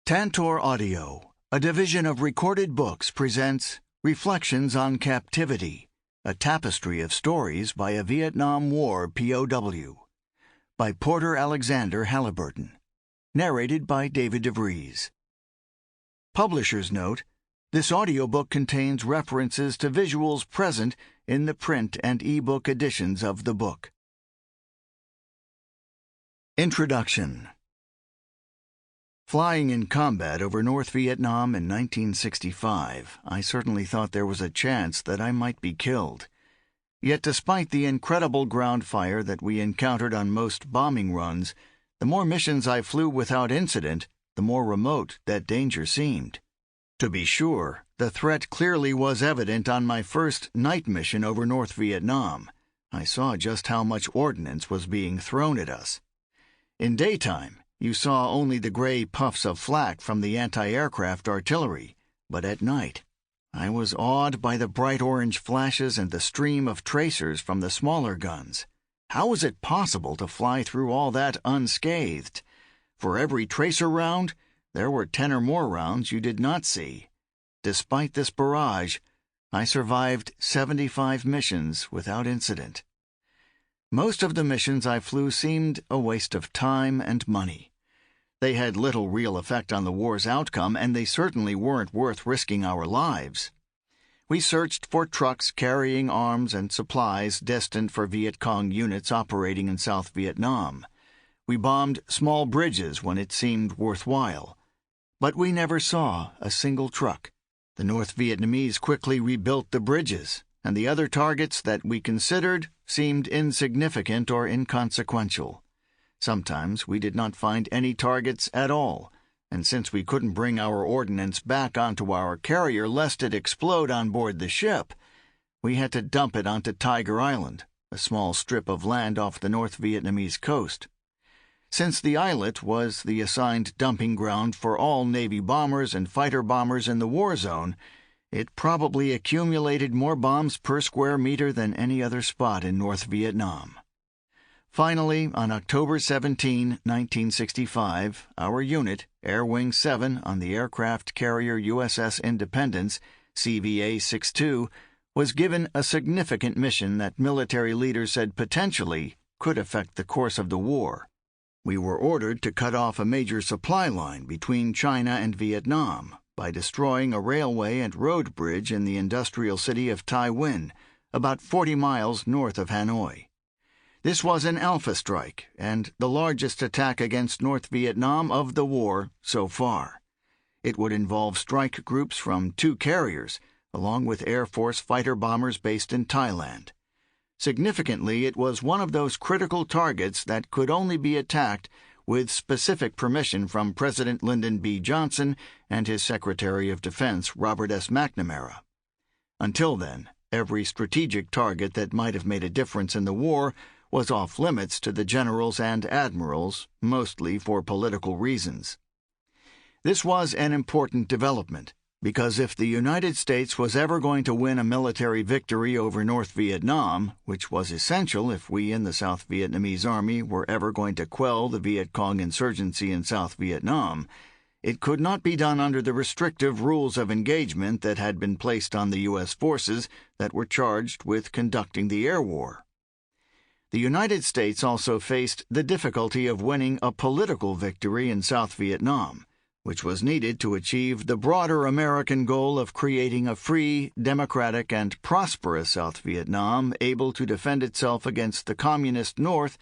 Tantor Audio, a division of Recorded Books, presents Reflections on Captivity, a tapestry of stories by a Vietnam War POW, by Porter Alexander Halyburton, narrated by David Vries. Publisher's note: this audiobook contains references to visuals present in the print and e-book editions of the book. Introduction. Flying in combat over North Vietnam in 1965, I certainly thought there was a chance that I might be killed. Yet despite the incredible ground fire that we encountered on most bombing runs, the more missions I flew without incident, the more remote that danger seemed. To be sure, the threat clearly was evident on my first night mission over North Vietnam. I saw just how much ordnance was being thrown at us. In daytime, you saw only the gray puffs of flak from the anti-aircraft artillery, but at night, I was awed by the bright orange flashes and the stream of tracers from the smaller guns. How was it possible to fly through all that unscathed? For every tracer round, there were 10 or more rounds you did not see. Despite this barrage, I survived 75 missions without incident. Most of the missions I flew seemed a waste of time and money. They had little real effect on the war's outcome, and they certainly weren't worth risking our lives. We searched for trucks carrying arms and supplies destined for Viet Cong units operating in South Vietnam. We bombed small bridges when it seemed worthwhile. But we never saw a single truck. The North Vietnamese quickly rebuilt the bridges, and the other targets that we considered seemed insignificant or inconsequential. Sometimes we did not find any targets at all, and since we couldn't bring our ordnance back onto our carrier lest it explode on board the ship, we had to dump it onto Tiger Island, a small strip of land off the North Vietnamese coast. Since the islet was the assigned dumping ground for all Navy bombers and fighter bombers in the war zone, it probably accumulated more bombs per square meter than any other spot in North Vietnam. Finally, on October 17, 1965, our unit, Air Wing 7 on the aircraft carrier USS Independence, CVA-62, was given a significant mission that military leaders said potentially could affect the course of the war. We were ordered to cut off a major supply line between China and Vietnam by destroying a railway and road bridge in the industrial city of Tai Nguyen, about 40 miles north of Hanoi. This was an alpha strike and the largest attack against North Vietnam of the war so far. It would involve strike groups from 2 carriers, along with Air Force fighter bombers based in Thailand. Significantly, it was one of those critical targets that could only be attacked with specific permission from President Lyndon B. Johnson and his Secretary of Defense, Robert S. McNamara. Until then, every strategic target that might have made a difference in the war was off limits to the generals and admirals, mostly for political reasons. This was an important development, because if the United States was ever going to win a military victory over North Vietnam, which was essential if we in the South Vietnamese Army were ever going to quell the Viet Cong insurgency in South Vietnam, it could not be done under the restrictive rules of engagement that had been placed on the U.S. forces that were charged with conducting the air war. The United States also faced the difficulty of winning a political victory in South Vietnam, which was needed to achieve the broader American goal of creating a free, democratic, and prosperous South Vietnam able to defend itself against the Communist North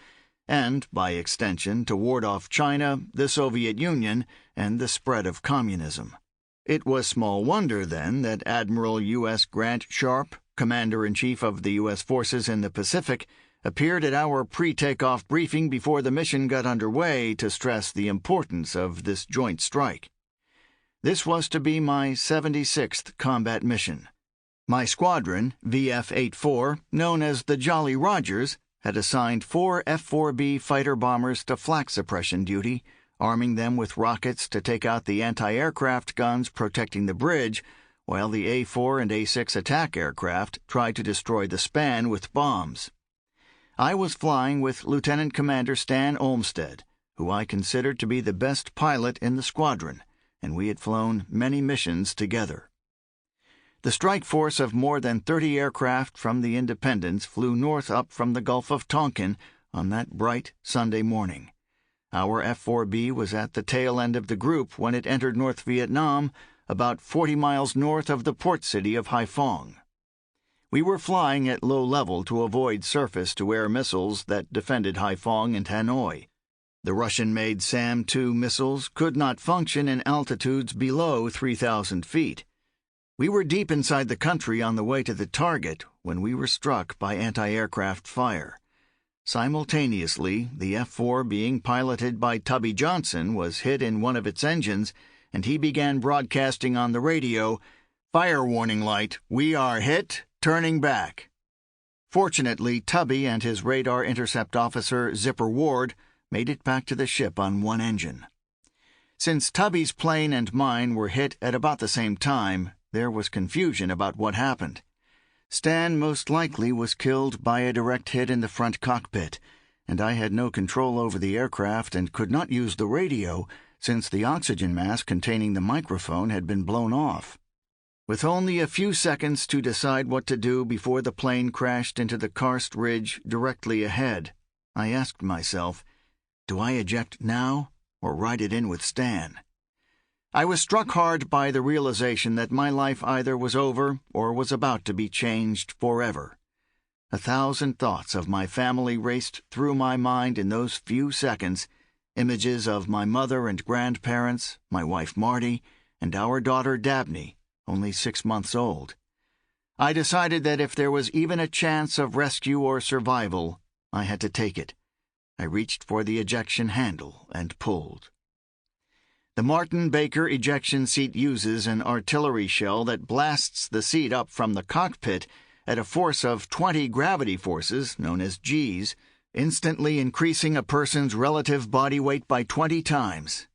and, by extension, to ward off China, the Soviet Union, and the spread of communism. It was small wonder, then, that Admiral U.S. Grant Sharp, Commander-in-Chief of the U.S. forces in the Pacific, appeared at our pre-takeoff briefing before the mission got underway to stress the importance of this joint strike. This was to be my 76th combat mission. My squadron, VF-84, known as the Jolly Rogers, had assigned 4 F-4B fighter bombers to flak suppression duty, arming them with rockets to take out the anti-aircraft guns protecting the bridge, while the A-4 and A-6 attack aircraft tried to destroy the span with bombs. I was flying with Lieutenant Commander Stan Olmsted, who I considered to be the best pilot in the squadron, and we had flown many missions together. The strike force of more than 30 aircraft from the Independence flew north up from the Gulf of Tonkin on that bright Sunday morning. Our F-4B was at the tail end of the group when it entered North Vietnam, about 40 miles north of the port city of Haiphong. We were flying at low level to avoid surface-to-air missiles that defended Haiphong and Hanoi. The Russian-made SAM-2 missiles could not function in altitudes below 3,000 feet. We were deep inside the country on the way to the target when we were struck by anti-aircraft fire. Simultaneously, the F-4 being piloted by Tubby Johnson was hit in one of its engines, and he began broadcasting on the radio, "Fire warning light, we are hit, turning back." Fortunately, Tubby and his radar intercept officer, Zipper Ward, made it back to the ship on one engine. Since Tubby's plane and mine were hit at about the same time, there was confusion about what happened. Stan most likely was killed by a direct hit in the front cockpit, and I had no control over the aircraft and could not use the radio since the oxygen mask containing the microphone had been blown off. With only a few seconds to decide what to do before the plane crashed into the karst ridge directly ahead, I asked myself, do I eject now or ride it in with Stan? I was struck hard by the realization that my life either was over or was about to be changed forever. 1,000 thoughts of my family raced through my mind in those few seconds, images of my mother and grandparents, my wife Marty, and our daughter Dabney, only 6 months old. I decided that if there was even a chance of rescue or survival, I had to take it. I reached for the ejection handle and pulled. The Martin Baker ejection seat uses an artillery shell that blasts the seat up from the cockpit at a force of 20 gravity forces, known as Gs, instantly increasing a person's relative body weight by 20 times.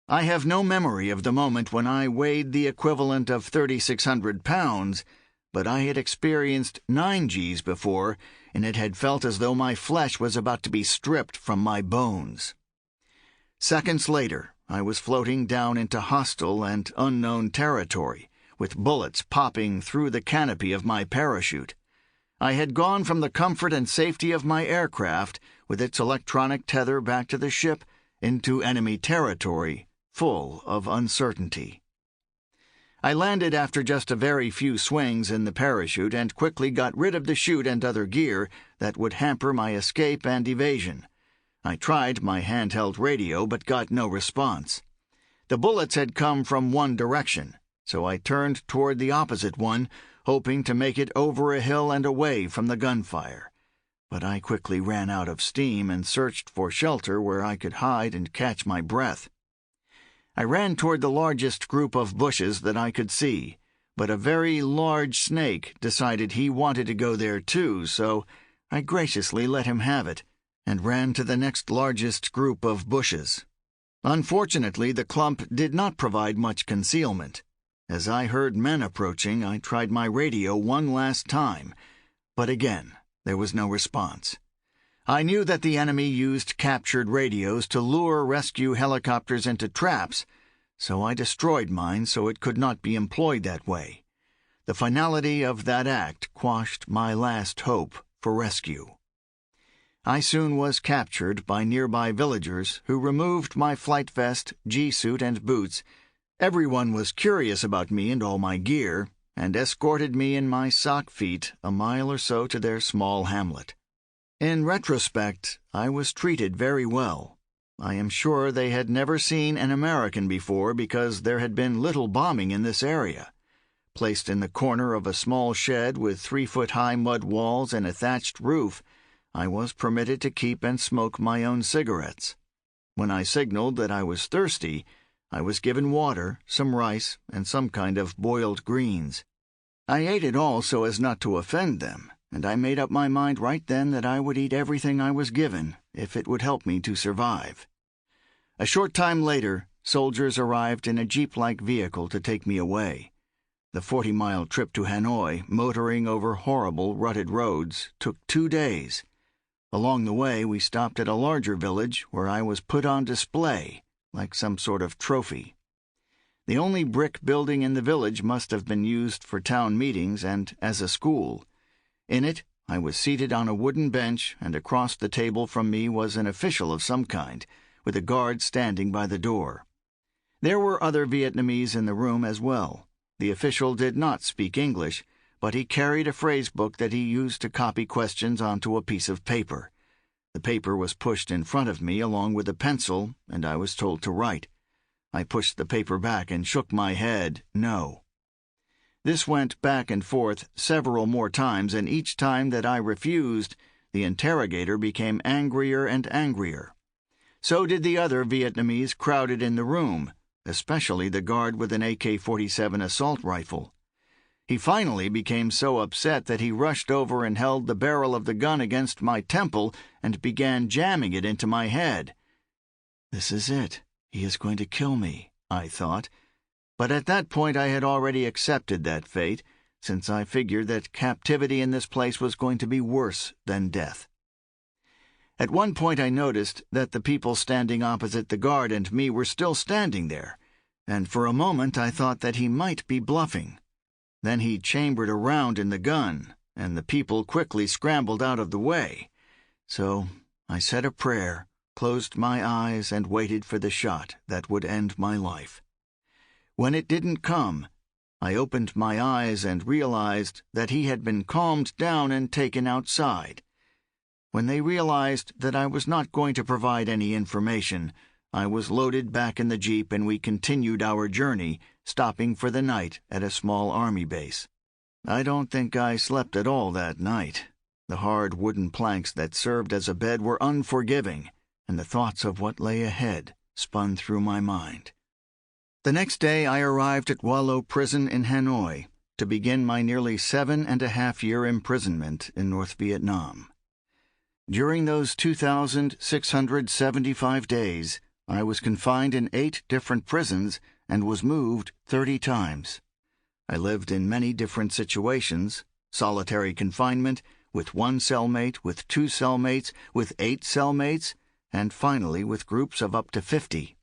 I have no memory of the moment when I weighed the equivalent of 3,600 pounds, but I had experienced 9 Gs before, and it had felt as though my flesh was about to be stripped from my bones. Seconds later, I was floating down into hostile and unknown territory, with bullets popping through the canopy of my parachute. I had gone from the comfort and safety of my aircraft, with its electronic tether back to the ship, into enemy territory, full of uncertainty. I landed after just a very few swings in the parachute and quickly got rid of the chute and other gear that would hamper my escape and evasion. I tried my handheld radio but got no response. The bullets had come from one direction, so I turned toward the opposite one, hoping to make it over a hill and away from the gunfire. But I quickly ran out of steam and searched for shelter where I could hide and catch my breath. I ran toward the largest group of bushes that I could see, but a very large snake decided he wanted to go there too, so I graciously let him have it, and ran to the next largest group of bushes. Unfortunately, the clump did not provide much concealment. As I heard men approaching, I tried my radio one last time, but again there was no response. I knew that the enemy used captured radios to lure rescue helicopters into traps, so I destroyed mine so it could not be employed that way. The finality of that act quashed my last hope for rescue. I soon was captured by nearby villagers who removed my flight vest, G-suit, and boots. Everyone was curious about me and all my gear, and escorted me in my sock feet a mile or so to their small hamlet. In retrospect, I was treated very well. I am sure they had never seen an American before because there had been little bombing in this area. Placed in the corner of a small shed with 3-foot-high mud walls and a thatched roof, I was permitted to keep and smoke my own cigarettes. When I signaled that I was thirsty, I was given water, some rice, and some kind of boiled greens. I ate it all so as not to offend them, and I made up my mind right then that I would eat everything I was given if it would help me to survive. A short time later, soldiers arrived in a jeep-like vehicle to take me away. The 40-mile trip to Hanoi, motoring over horrible, rutted roads, took 2 days. Along the way, we stopped at a larger village where I was put on display, like some sort of trophy. The only brick building in the village must have been used for town meetings and as a school. In it, I was seated on a wooden bench, and across the table from me was an official of some kind, with a guard standing by the door. There were other Vietnamese in the room as well. The official did not speak English, but he carried a phrase book that he used to copy questions onto a piece of paper. The paper was pushed in front of me along with a pencil, and I was told to write. I pushed the paper back and shook my head, no. This went back and forth several more times, and each time that I refused, the interrogator became angrier and angrier. So did the other Vietnamese crowded in the room, especially the guard with an AK-47 assault rifle. He finally became so upset that he rushed over and held the barrel of the gun against my temple and began jamming it into my head. This is it. He is going to kill me, I thought. But at that point I had already accepted that fate, since I figured that captivity in this place was going to be worse than death. At one point I noticed that the people standing opposite the guard and me were still standing there, and for a moment I thought that he might be bluffing. Then he chambered a round in the gun, and the people quickly scrambled out of the way. So I said a prayer, closed my eyes, and waited for the shot that would end my life. When it didn't come, I opened my eyes and realized that he had been calmed down and taken outside. When they realized that I was not going to provide any information, I was loaded back in the jeep and we continued our journey, stopping for the night at a small army base. I don't think I slept at all that night. The hard wooden planks that served as a bed were unforgiving, and the thoughts of what lay ahead spun through my mind. The next day I arrived at Wallow Prison in Hanoi to begin my nearly 7.5-year imprisonment in North Vietnam. During those 2,675 days, I was confined in 8 different prisons and was moved 30 times. I lived in many different situations: solitary confinement, with 1 cellmate, with 2 cellmates, with 8 cellmates, and finally with groups of up to 50.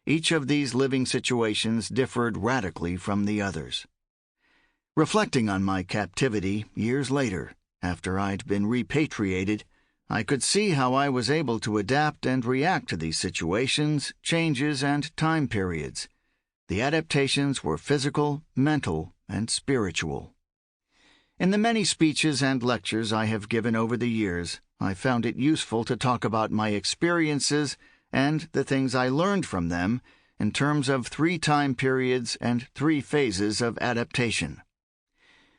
Each of these living situations differed radically from the others. Reflecting on my captivity years later, after I'd been repatriated, I could see how I was able to adapt and react to these situations, changes, and time periods. The adaptations were physical, mental, and spiritual. In the many speeches and lectures I have given over the years, I found it useful to talk about my experiences and the things I learned from them in terms of 3 time periods and 3 phases of adaptation.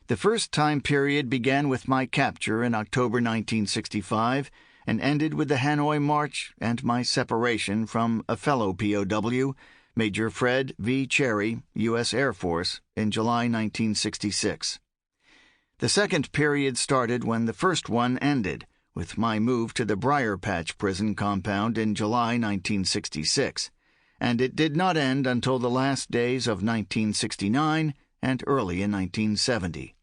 The first time period began with my capture in October 1965 and ended with the Hanoi March and my separation from a fellow POW, Major Fred V. Cherry, U.S. Air Force, in July 1966. The second period started when the first one ended, with my move to the Briar Patch prison compound in July 1966, and it did not end until the last days of 1969 and early in 1970.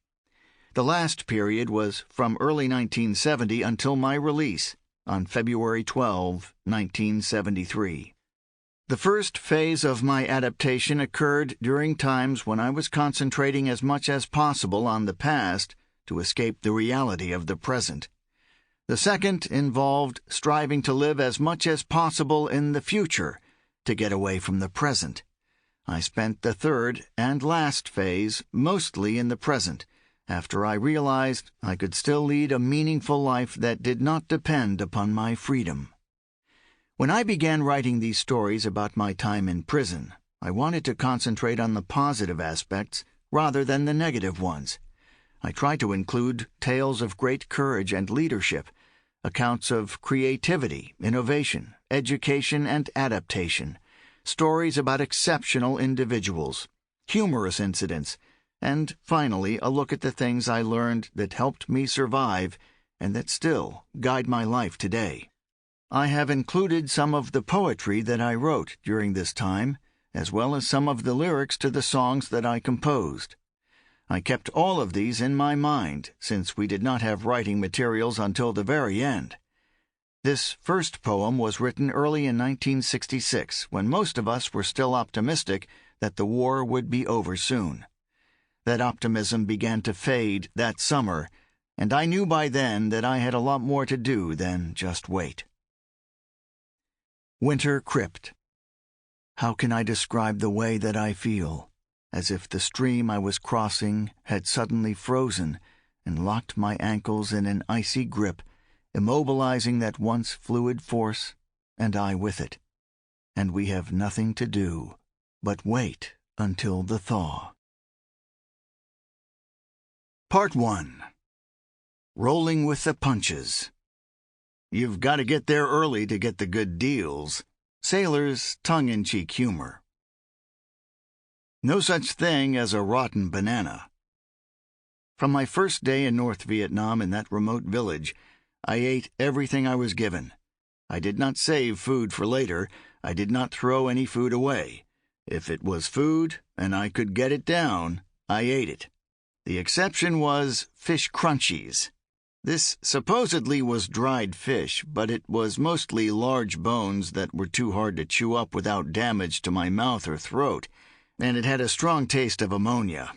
The last period was from early 1970 until my release on February 12, 1973. The first phase of my adaptation occurred during times when I was concentrating as much as possible on the past to escape the reality of the present. The second involved striving to live as much as possible in the future to get away from the present. I spent the third and last phase mostly in the present, after I realized I could still lead a meaningful life that did not depend upon my freedom. When I began writing these stories about my time in prison, I wanted to concentrate on the positive aspects rather than the negative ones. I tried to include tales of great courage and leadership, accounts of creativity, innovation, education, and adaptation, stories about exceptional individuals, humorous incidents, and finally a look at the things I learned that helped me survive and that still guide my life today. I have included some of the poetry that I wrote during this time, as well as some of the lyrics to the songs that I composed. I kept all of these in my mind, since we did not have writing materials until the very end. This first poem was written early in 1966, when most of us were still optimistic that the war would be over soon. That optimism began to fade that summer, and I knew by then that I had a lot more to do than just wait. Winter Crypt. How can I describe the way that I feel, as if the stream I was crossing had suddenly frozen and locked my ankles in an icy grip, immobilizing that once fluid force, and I with it. And we have nothing to do but wait until the thaw. Part 1. Rolling with the punches. You've got to get there early to get the good deals. Sailors' tongue-in-cheek humor. No such thing as a rotten banana. From my first day in North Vietnam in that remote village, I ate everything I was given. I did not save food for later. I did not throw any food away. If it was food, and I could get it down, I ate it. The exception was fish crunchies. This supposedly was dried fish, but it was mostly large bones that were too hard to chew up without damage to my mouth or throat, and it had a strong taste of ammonia.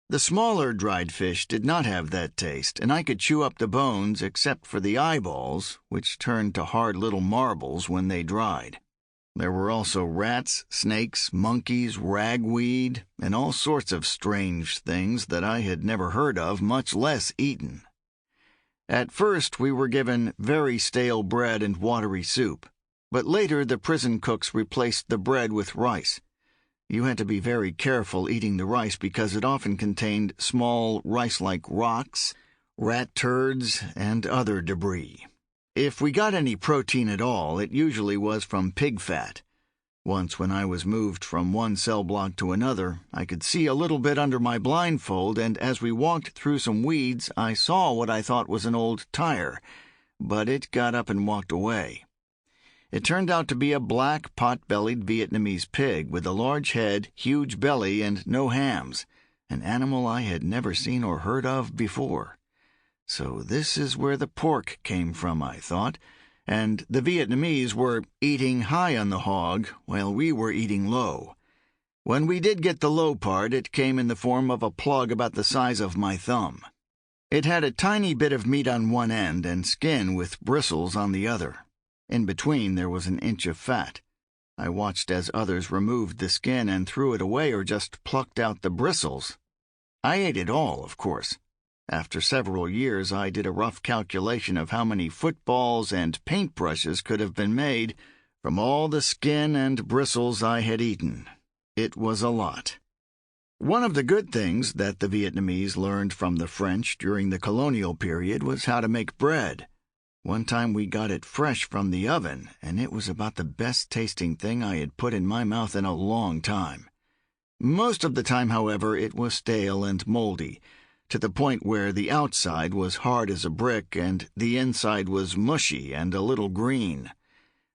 The smaller dried fish did not have that taste, and I could chew up the bones except for the eyeballs, which turned to hard little marbles when they dried. There were also rats, snakes, monkeys, ragweed, and all sorts of strange things that I had never heard of, much less eaten. At first we were given very stale bread and watery soup, but later the prison cooks replaced the bread with rice. You had to be very careful eating the rice because it often contained small rice-like rocks, rat turds, and other debris. If we got any protein at all, it usually was from pig fat. Once when I was moved from one cell block to another, I could see a little bit under my blindfold, and as we walked through some weeds, I saw what I thought was an old tire, but it got up and walked away. It turned out to be a black, pot-bellied Vietnamese pig with a large head, huge belly, and no hams, an animal I had never seen or heard of before. So this is where the pork came from, I thought, and the Vietnamese were eating high on the hog while we were eating low. When we did get the low part, it came in the form of a plug about the size of my thumb. It had a tiny bit of meat on one end and skin with bristles on the other. In between there was an inch of fat. I watched as others removed the skin and threw it away or just plucked out the bristles. I ate it all, of course. After several years, I did a rough calculation of how many footballs and paintbrushes could have been made from all the skin and bristles I had eaten. It was a lot. One of the good things that the Vietnamese learned from the French during the colonial period was how to make bread. One time we got it fresh from the oven, and it was about the best-tasting thing I had put in my mouth in a long time. Most of the time, however, it was stale and moldy, to the point where the outside was hard as a brick and the inside was mushy and a little green.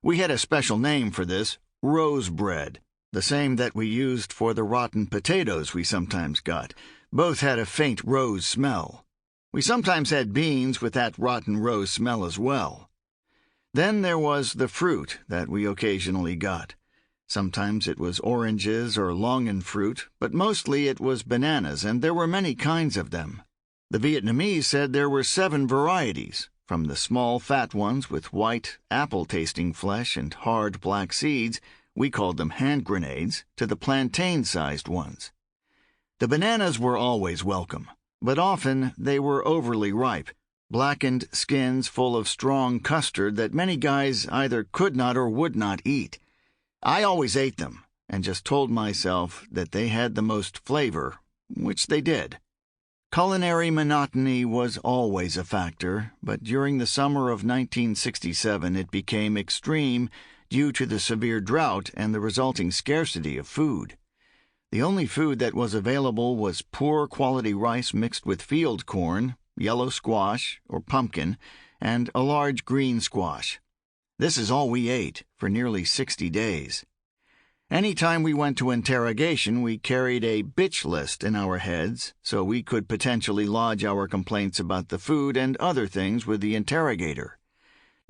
We had a special name for this, rose bread, the same that we used for the rotten potatoes we sometimes got. Both had a faint rose smell. We sometimes had beans with that rotten rose smell as well. Then there was the fruit that we occasionally got. Sometimes it was oranges or longan fruit, but mostly it was bananas, and there were many kinds of them. The Vietnamese said there were 7 varieties, from the small fat ones with white, apple-tasting flesh and hard black seeds, we called them hand grenades, to the plantain-sized ones. The bananas were always welcome, but often they were overly ripe, blackened skins full of strong custard that many guys either could not or would not eat. I always ate them, and just told myself that they had the most flavor, which they did. Culinary monotony was always a factor, but during the summer of 1967 it became extreme due to the severe drought and the resulting scarcity of food. The only food that was available was poor quality rice mixed with field corn, yellow squash, or pumpkin, and a large green squash. This is all we ate for nearly 60 days. Any time we went to interrogation, we carried a bitch list in our heads, so we could potentially lodge our complaints about the food and other things with the interrogator.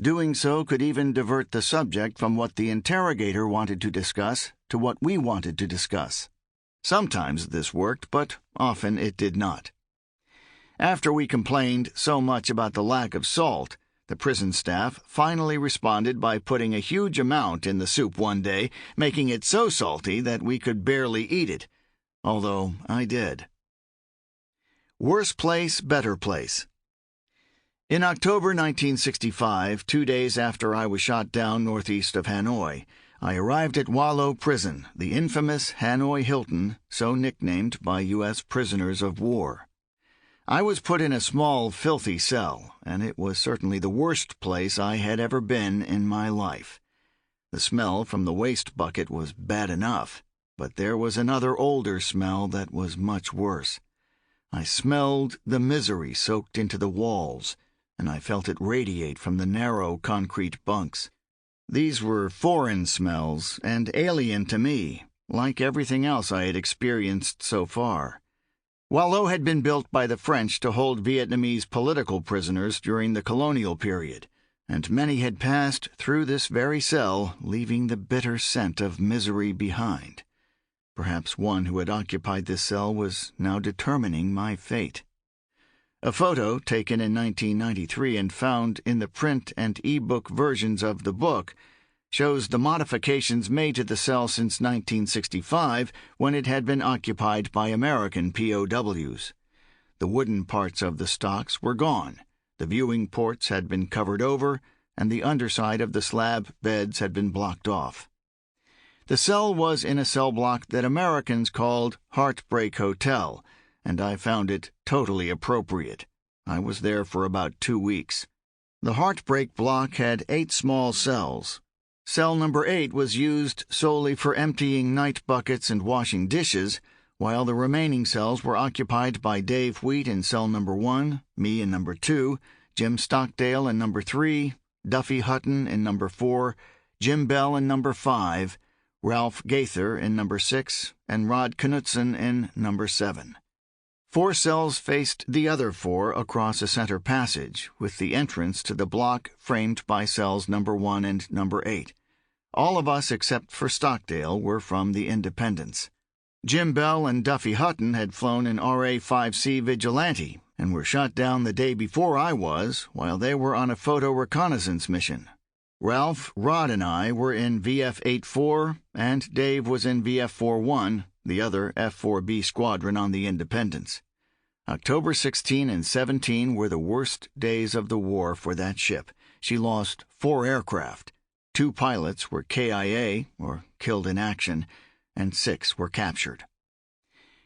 Doing so could even divert the subject from what the interrogator wanted to discuss to what we wanted to discuss. Sometimes this worked, but often it did not. After we complained so much about the lack of salt, the prison staff finally responded by putting a huge amount in the soup one day, making it so salty that we could barely eat it, although I did. Worse place, better place. In October 1965, 2 days after I was shot down northeast of Hanoi, I arrived at Wallow Prison, the infamous Hanoi Hilton, so nicknamed by U.S. prisoners of war. I was put in a small, filthy cell, and it was certainly the worst place I had ever been in my life. The smell from the waste bucket was bad enough, but there was another older smell that was much worse. I smelled the misery soaked into the walls, and I felt it radiate from the narrow concrete bunks. These were foreign smells and alien to me, like everything else I had experienced so far. Wallow had been built by the French to hold Vietnamese political prisoners during the colonial period, and many had passed through this very cell, leaving the bitter scent of misery behind. Perhaps one who had occupied this cell was now determining my fate. A photo taken in 1993 and found in the print and e-book versions of the book shows the modifications made to the cell since 1965, when it had been occupied by American POWs. The wooden parts of the stocks were gone, the viewing ports had been covered over, and the underside of the slab beds had been blocked off. The cell was in a cell block that Americans called Heartbreak Hotel, and I found it totally appropriate. I was there for about 2 weeks. The Heartbreak block had 8 small cells. Cell number 8 was used solely for emptying night buckets and washing dishes, while the remaining cells were occupied by Dave Wheat in cell number 1, me in number 2, Jim Stockdale in number 3, Duffy Hutton in number 4, Jim Bell in number 5, Ralph Gaither in number 6, and Rod Knutson in number 7. 4 cells faced the other 4 across a center passage, with the entrance to the block framed by cells number 1 and number 8. All of us except for Stockdale were from the Independents. Jim Bell and Duffy Hutton had flown an RA-5C Vigilante and were shot down the day before I was, while they were on a photo reconnaissance mission. Ralph, Rod, and I were in VF-84, and Dave was in VF-41, the other F-4B squadron on the Independence. October 16 and 17 were the worst days of the war for that ship. She lost 4 aircraft. 2 pilots were KIA, or killed in action, and 6 were captured.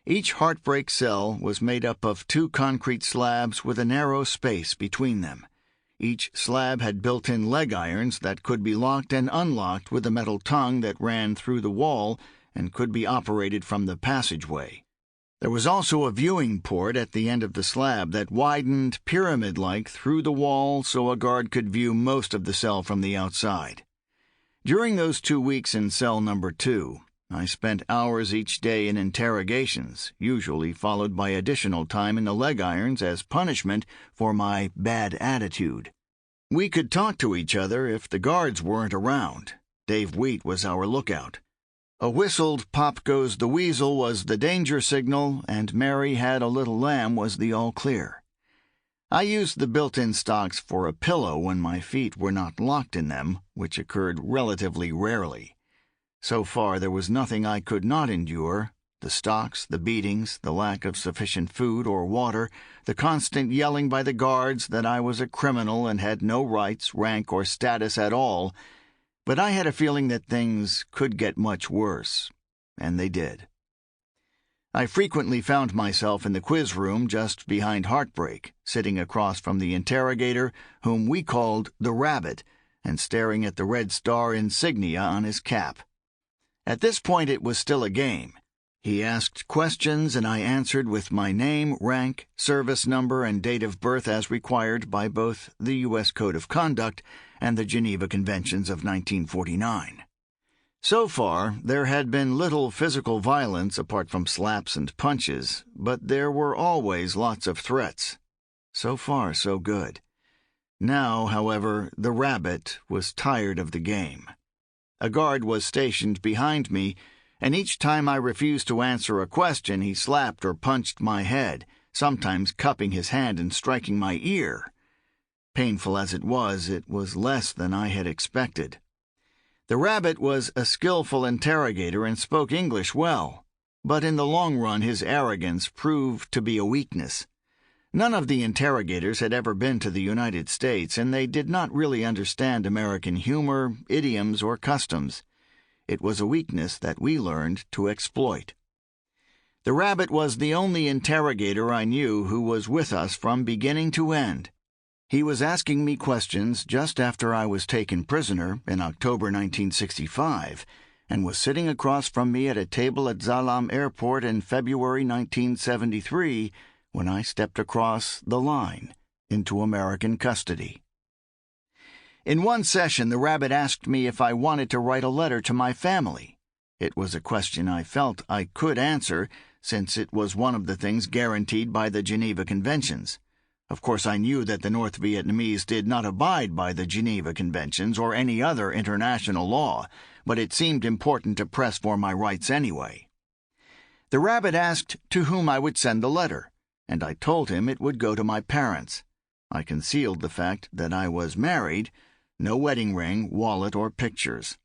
Each Heartbreak cell was made up of 2 concrete slabs with a narrow space between them. Each slab had built-in leg irons that could be locked and unlocked with a metal tongue that ran through the wall and could be operated from the passageway. There was also a viewing port at the end of the slab that widened pyramid-like through the wall so a guard could view most of the cell from the outside. During those 2 weeks in cell number 2, I spent hours each day in interrogations, usually followed by additional time in the leg irons as punishment for my bad attitude. We could talk to each other if the guards weren't around. Dave Wheat was our lookout. A whistled "Pop Goes the Weasel" was the danger signal, and "Mary Had a Little Lamb" was the all-clear. I used the built-in stocks for a pillow when my feet were not locked in them, which occurred relatively rarely. So far there was nothing I could not endure: the stocks, the beatings, the lack of sufficient food or water, the constant yelling by the guards that I was a criminal and had no rights, rank, or status at all. But I had a feeling that things could get much worse, and they did. I frequently found myself in the quiz room just behind Heartbreak, sitting across from the interrogator, whom we called the Rabbit, and staring at the red star insignia on his cap. At this point it was still a game. He asked questions and I answered with my name, rank, service number, and date of birth as required by both the U.S. Code of Conduct and the Geneva Conventions of 1949. So far, there had been little physical violence apart from slaps and punches, but there were always lots of threats. So far, so good. Now, however, the rabbit was tired of the game. A guard was stationed behind me, and each time I refused to answer a question, he slapped or punched my head, sometimes cupping his hand and striking my ear. Painful as it was less than I had expected. The rabbit was a skillful interrogator and spoke English well, but in the long run his arrogance proved to be a weakness. None of the interrogators had ever been to the United States, and they did not really understand American humor, idioms, or customs. It was a weakness that we learned to exploit. The rabbit was the only interrogator I knew who was with us from beginning to end. He was asking me questions just after I was taken prisoner in October 1965, and was sitting across from me at a table at Zalam Airport in February 1973 when I stepped across the line into American custody. In one session, the rabbit asked me if I wanted to write a letter to my family. It was a question I felt I could answer, since it was one of the things guaranteed by the Geneva Conventions. Of course, I knew that the North Vietnamese did not abide by the Geneva Conventions or any other international law, but it seemed important to press for my rights anyway. The rabbit asked to whom I would send the letter, and I told him it would go to my parents. I concealed the fact that I was married, no wedding ring, wallet, or pictures.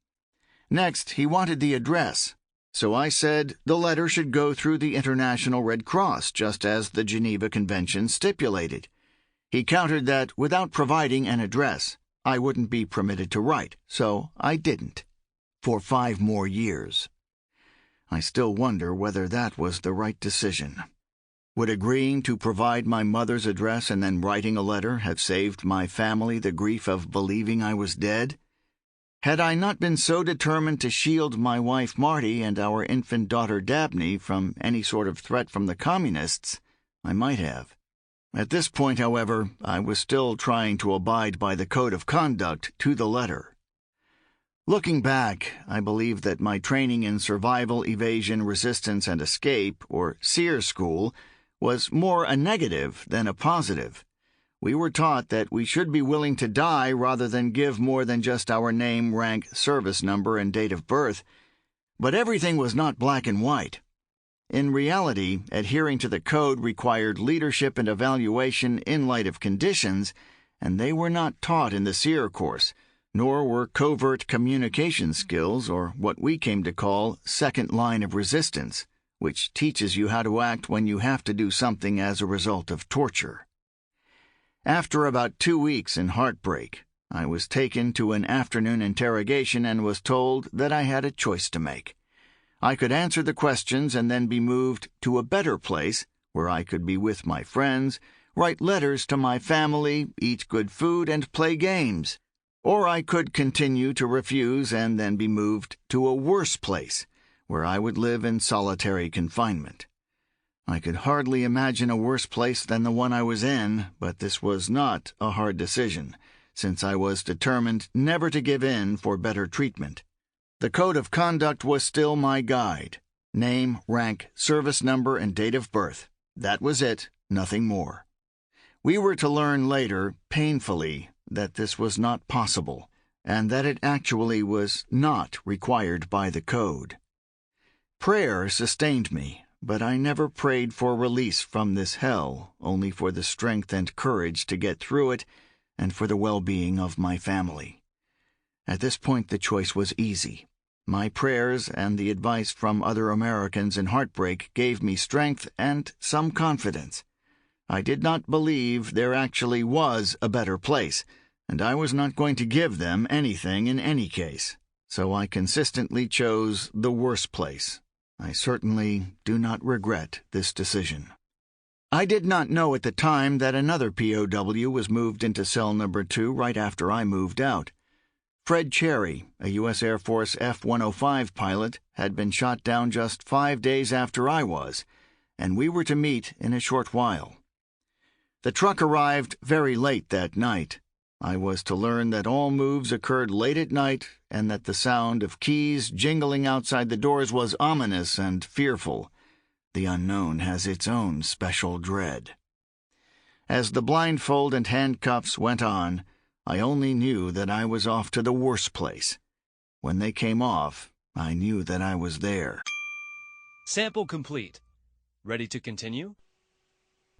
Next, he wanted the address, so I said the letter should go through the International Red Cross, just as the Geneva Convention stipulated. He countered that, without providing an address, I wouldn't be permitted to write, so I didn't. For 5 more years. I still wonder whether that was the right decision. Would agreeing to provide my mother's address and then writing a letter have saved my family the grief of believing I was dead? Had I not been so determined to shield my wife Marty and our infant daughter Dabney from any sort of threat from the communists, I might have. At this point, however, I was still trying to abide by the code of conduct to the letter. Looking back, I believe that my training in Survival, Evasion, Resistance, and Escape, or SEER school, was more a negative than a positive. We were taught that we should be willing to die rather than give more than just our name, rank, service number, and date of birth. But everything was not black and white. In reality, adhering to the code required leadership and evaluation in light of conditions, and they were not taught in the SEER course, nor were covert communication skills, or what we came to call second line of resistance, which teaches you how to act when you have to do something as a result of torture. After about 2 weeks in heartbreak, I was taken to an afternoon interrogation and was told that I had a choice to make. I could answer the questions and then be moved to a better place where I could be with my friends, write letters to my family, eat good food, and play games. Or I could continue to refuse and then be moved to a worse place where I would live in solitary confinement. I could hardly imagine a worse place than the one I was in, but this was not a hard decision, since I was determined never to give in for better treatment. The code of conduct was still my guide. Name, rank, service number, and date of birth. That was it, nothing more. We were to learn later, painfully, that this was not possible, and that it actually was not required by the code. Prayer sustained me, but I never prayed for release from this hell, only for the strength and courage to get through it and for the well-being of my family. At this point the choice was easy. My prayers and the advice from other Americans in heartbreak gave me strength and some confidence. I did not believe there actually was a better place, and I was not going to give them anything in any case, so I consistently chose the worst place. I certainly do not regret this decision. I did not know at the time that another POW was moved into cell number 2 right after I moved out. Fred Cherry, a U.S. Air Force F-105 pilot, had been shot down just 5 days after I was, and we were to meet in a short while. The truck arrived very late that night. I was to learn that all moves occurred late at night and that the sound of keys jingling outside the doors was ominous and fearful. The unknown has its own special dread. As the blindfold and handcuffs went on, I only knew that I was off to the worst place. When they came off, I knew that I was there. Sample complete. Ready to continue?